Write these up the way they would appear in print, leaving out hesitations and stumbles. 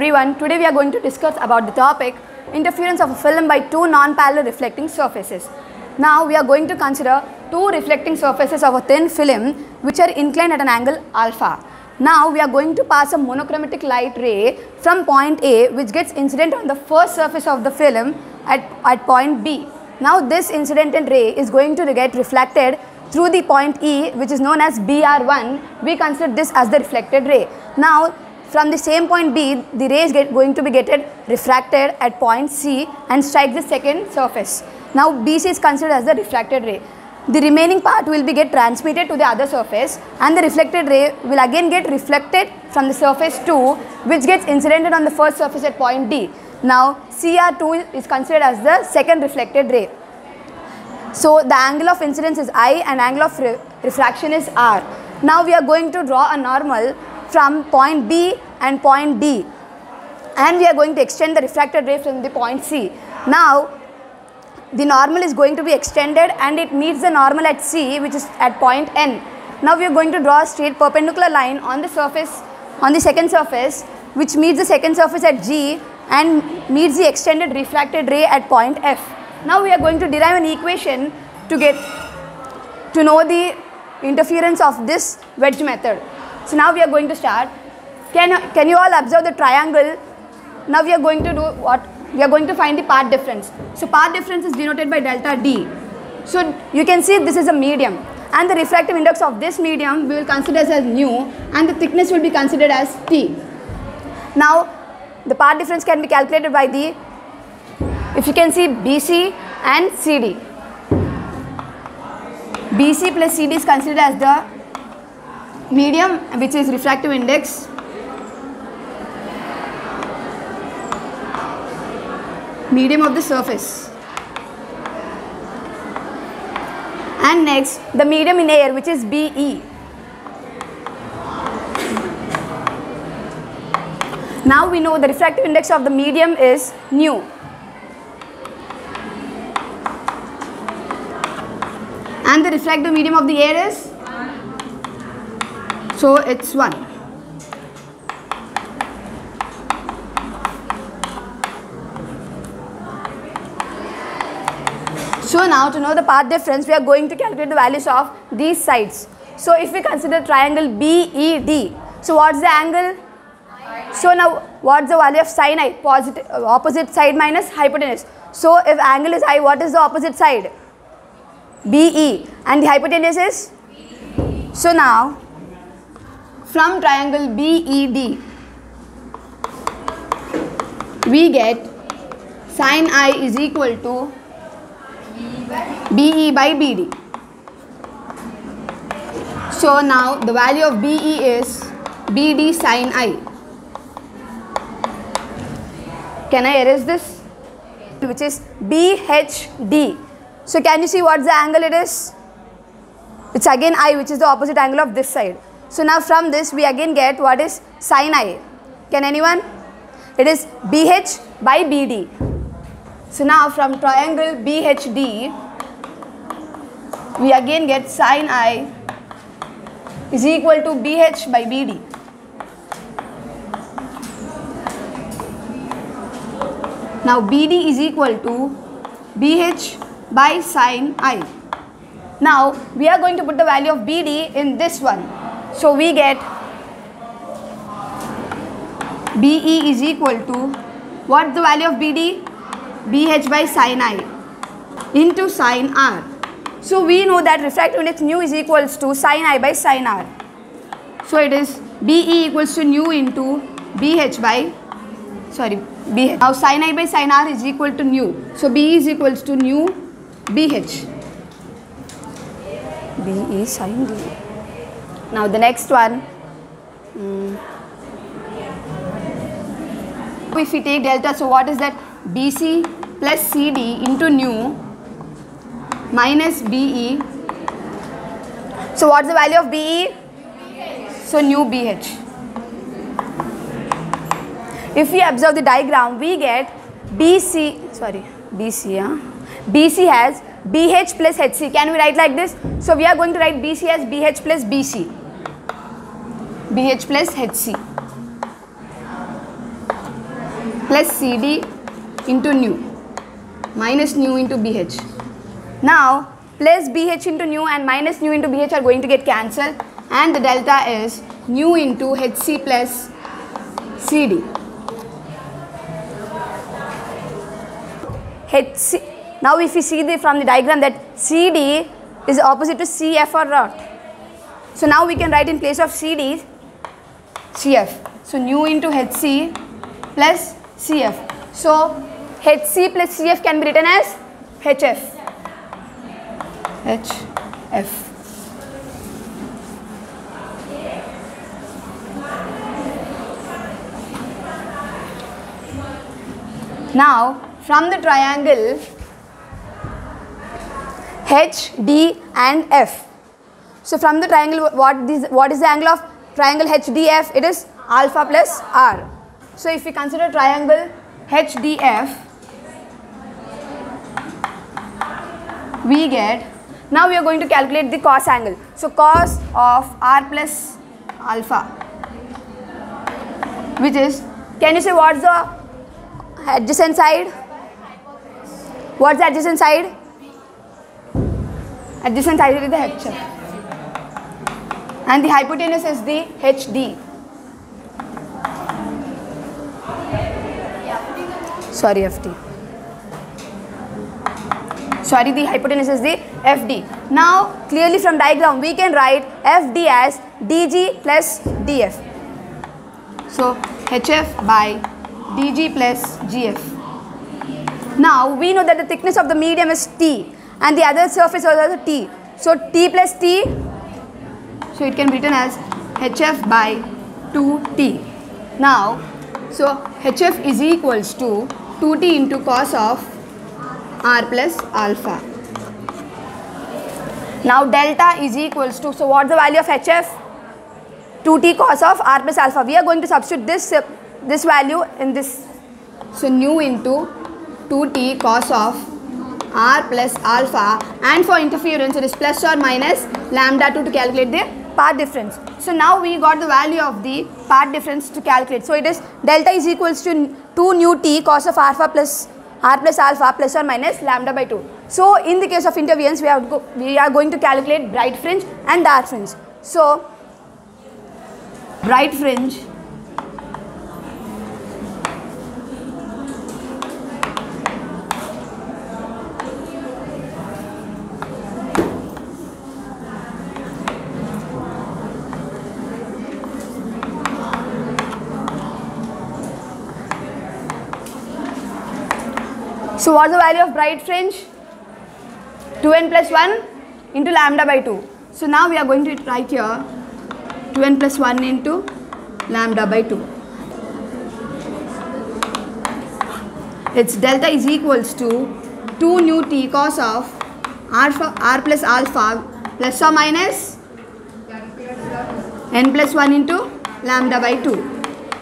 everyone, today we are going to discuss about the topic interference of a film by two non-parallel reflecting surfaces. Now we are going to consider two reflecting surfaces of a thin film which are inclined at an angle alpha. Now we are going to pass a monochromatic light ray from point A which gets incident on the first surface of the film at point B. Now this incidental ray is going to get reflected through the point E which is known as BR1. We consider this as the reflected ray. Now from the same point B, the ray is going to be refracted at point C and strike the second surface. Now BC is considered as the refracted ray. The remaining part will be transmitted to the other surface, and the reflected ray will again get reflected from the surface 2 which gets incidented on the first surface at point D. Now CR2 is considered as the second reflected ray. So the angle of incidence is I and angle of refraction is R. Now we are going to draw a normal from point B and point D, and we are going to extend the refracted ray from the point C. Now the normal is going to be extended and it meets the normal at C which is at point N. Now we are going to draw a straight perpendicular line on the surface, on the second surface, which meets the second surface at G and meets the extended refracted ray at point F. Now we are going to derive an equation to know the interference of this wedge method. So now we are going to start. Can you all observe the triangle? Now we are going to do what? We are going to find the path difference. So path difference is denoted by delta D. So you can see this is a medium, and the refractive index of this medium we will consider as nu, and the thickness will be considered as T. Now the path difference can be calculated by the, if you can see, BC and CD. BC plus CD is considered as the medium, which is refractive index, medium of the surface, and next the medium in air, which is BE. Now we know the refractive index of the medium is nu, and the refractive medium of the air is, so it's 1. So now to know the path difference, we are going to calculate the values of these sides. So if we consider triangle BED, so what's the angle? So now what's the value of sin I? Positive, opposite side minus hypotenuse. So if angle is I, what is the opposite side? BE, and the hypotenuse is? So now from triangle BED, we get sin I is equal to BE by BD. So now the value of BE is BD sin I. Can I erase this? Which is BHD. So can you see what's the angle it is? It's again I, which is the opposite angle of this side. So now from this we again get what is sin I. Can anyone? It is BH by BD. So now from triangle BHD, we again get sin I is equal to BH by BD. Now BD is equal to BH by sin I. Now we are going to put the value of BD in this one. So we get BE is equal to, what's the value of BD? BH by sin I into sin R. So we know that refractive index nu is equals to sin I by sin R. So it is BE equals to nu into BH by, BH. Now sin I by sin R is equal to nu. So BE is equals to nu BH. BE sin D. Now the next one, if we take delta, so what is that? BC plus CD into nu minus BE. So what's the value of BE? So nu BH. If we observe the diagram, we get BC has BH plus HC. Can we write like this? So we are going to write BC as BH plus BC. BH plus HC. plus CD into nu minus nu into BH. Now plus BH into nu and minus nu into BH are going to get cancelled, and the delta is nu into HC plus CD. HC. Now if you see from the diagram that CD is opposite to CF or not. So now we can write in place of CD CF. So nu into HC plus CF. So HC plus CF can be written as HF. HF. Now from the triangle HD and F. So from the triangle, what is the angle of triangle HDF? It is alpha plus R. So if we consider triangle HDF, we get, now we are going to calculate the cos angle. So cos of R plus alpha, which is, can you say what's the adjacent side? What's the adjacent side? Adjacent side is the HF. And the hypotenuse is the HD. Sorry, FT. Sorry, the hypotenuse is the FD. Now, clearly from diagram, we can write FD as DG plus DF. So, HF by DG plus GF. Now, we know that the thickness of the medium is T and the other surface is also T. So, T plus T, so it can be written as HF by 2T. Now, so HF is equals to 2T into cos of R plus alpha. Now, delta is equals to, so what's the value of HF? 2T cos of R plus alpha. We are going to substitute this value in this. So, nu into 2T cos of R plus alpha, and for interference it is plus or minus lambda 2 to calculate the path difference. So now we got the value of the path difference to calculate. So it is delta is equals to 2 nu T cos of alpha plus R plus alpha plus or minus lambda by 2. So in the case of interference, we are going to calculate bright fringe and dark fringe. So bright fringe So what's the value of bright fringe? 2n plus 1 into lambda by 2. So now we are going to write here 2n plus 1 into lambda by 2. Its delta is equals to 2 nu T cos of R plus alpha plus or minus n plus 1 into lambda by 2.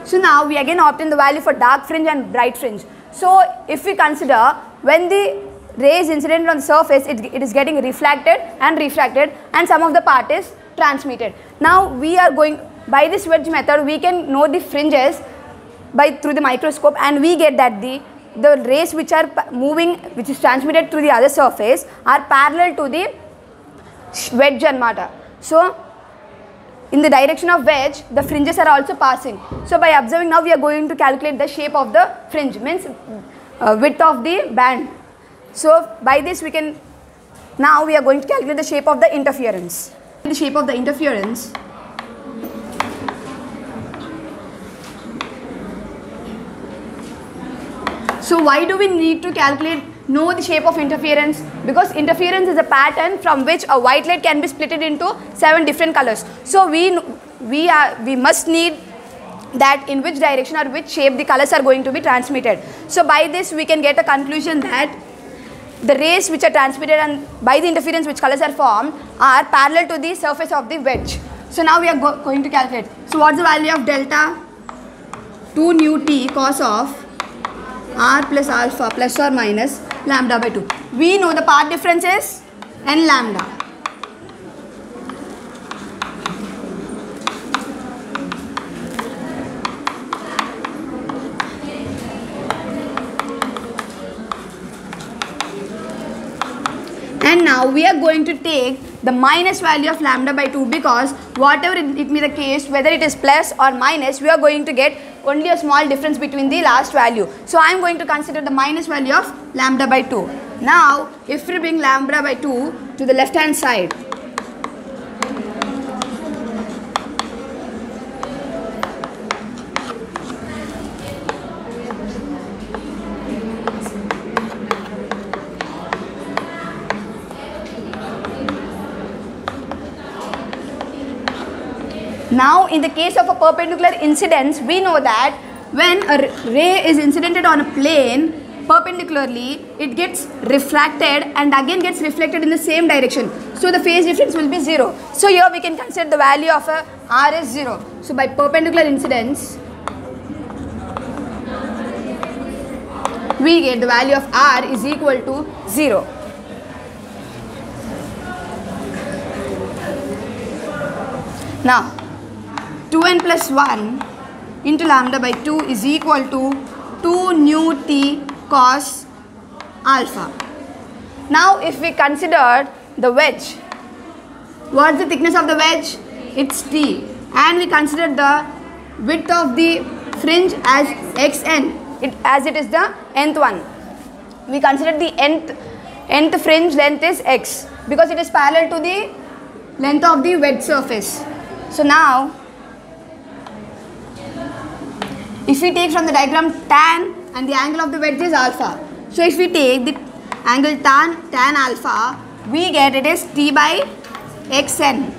So now we again obtain the value for dark fringe and bright fringe. So if we consider when the rays incident on the surface, it is getting reflected and refracted, and some of the part is transmitted. Now we are going, by this wedge method we can know the fringes through the microscope, and we get that the rays which are moving, which is transmitted through the other surface, are parallel to the wedge anamata. So in the direction of wedge, the fringes are also passing. So by observing, now we are going to calculate the shape of the fringe, means width of the band. So by this we can, now we are going to calculate the shape of the interference. The shape of the interference. So why do we need to know the shape of interference? Because interference is a pattern from which a white light can be split into 7 different colors. So we must need that in which direction or which shape the colors are going to be transmitted. So by this we can get a conclusion that the rays which are transmitted and by the interference which colors are formed are parallel to the surface of the wedge. So now we are going to calculate. So what's the value of delta? 2 nu T cos of R plus alpha plus or minus lambda by 2. We know the path difference is n lambda. Now we are going to take the minus value of lambda by 2, because whatever it may be the case, whether it is plus or minus, we are going to get only a small difference between the last value. So I am going to consider the minus value of lambda by 2. Now if we bring lambda by 2 to the left hand side, now in the case of a perpendicular incidence, we know that when a ray is incidented on a plane perpendicularly, it gets refracted and again gets reflected in the same direction. So the phase difference will be 0. So here we can consider the value of a R is 0. So by perpendicular incidence, we get the value of R is equal to 0. Now 2n plus 1 into lambda by 2 is equal to 2 nu t cos alpha. Now if we consider the wedge, what is the thickness of the wedge? It's t, and we consider the width of the fringe as xn, as it is the nth one. We consider the nth fringe length is x, because it is parallel to the length of the wedge surface. So now if we take from the diagram tan, and the angle of the wedge is alpha. So if we take the angle tan alpha, we get it is t by xn.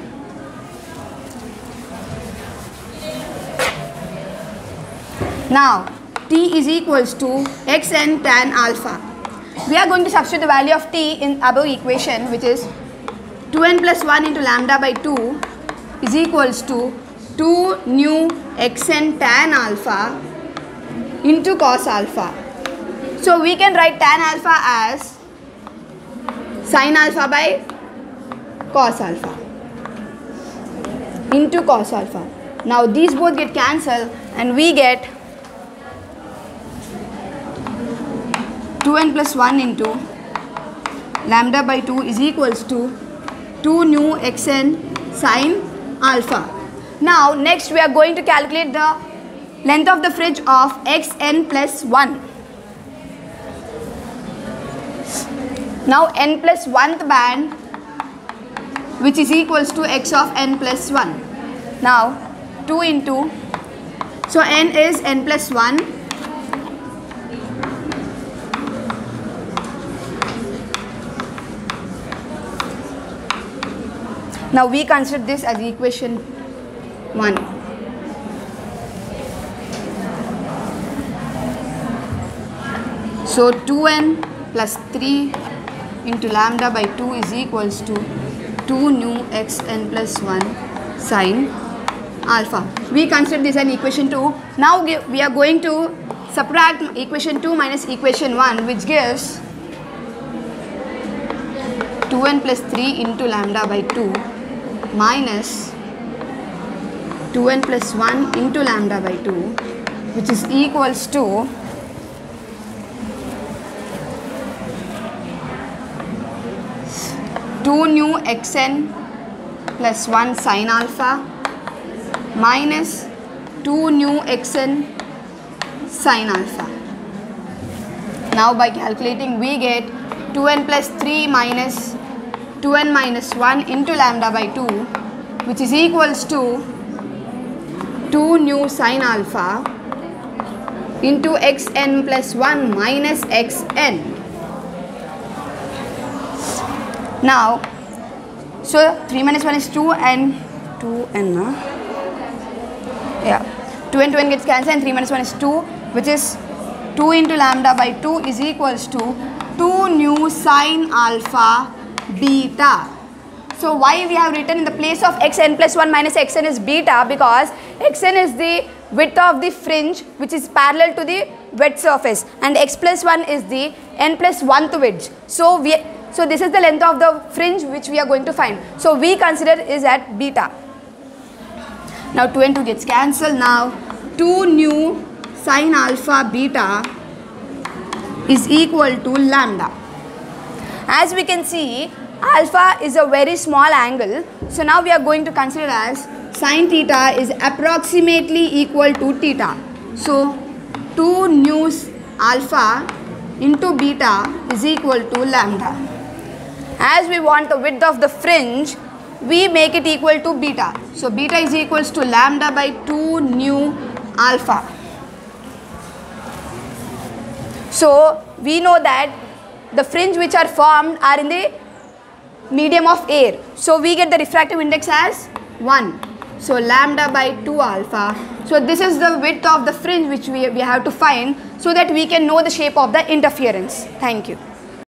Now t is equals to xn tan alpha. We are going to substitute the value of t in above equation, which is 2n plus 1 into lambda by 2 is equals to 2 nu xn tan alpha into cos alpha. So we can write tan alpha as sin alpha by cos alpha into cos alpha. Now these both get cancelled and we get 2n plus 1 into lambda by 2 is equals to 2 nu xn sin alpha. Now next we are going to calculate the length of the fringe of xn plus 1. Now n plus 1th band, which is equals to x of n plus 1. Now 2 into, so n is n plus 1. Now we consider this as equation 1. So 2n plus 3 into lambda by 2 is equals to 2 nu xn plus 1 sin alpha. We consider this as equation 2. Now we are going to subtract equation 2 minus equation 1, which gives 2n plus 3 into lambda by 2 minus 2n plus 1 into lambda by 2, which is equals to 2 nu xn plus 1 sin alpha minus 2 nu xn sin alpha. Now by calculating we get 2n plus 3 minus 2n minus 1 into lambda by 2, which is equals to 2 nu sin alpha into xn plus 1 minus xn. Now, so 3 minus 1 is 2 and 2n, yeah, 2 and 2n gets cancelled and 3 minus 1 is 2, which is 2 into lambda by 2 is equals to 2 nu sin alpha beta. So why we have written in the place of xn plus 1 minus xn is beta, because xn is the width of the fringe which is parallel to the wedge surface, and x plus 1 is the n plus 1th wedge. So this is the length of the fringe which we are going to find. So we consider is at beta. Now 2 and 2 gets cancelled. Now 2 nu sin alpha beta is equal to lambda. As we can see, alpha is a very small angle. So now we are going to consider as sin theta is approximately equal to theta. So 2 nu alpha into beta is equal to lambda. As we want the width of the fringe, we make it equal to beta. So beta is equals to lambda by 2 nu alpha. So we know that the fringe which are formed are in the medium of air. So we get the refractive index as 1. So lambda by 2 alpha. So this is the width of the fringe which we have to find so that we can know the shape of the interference. Thank you.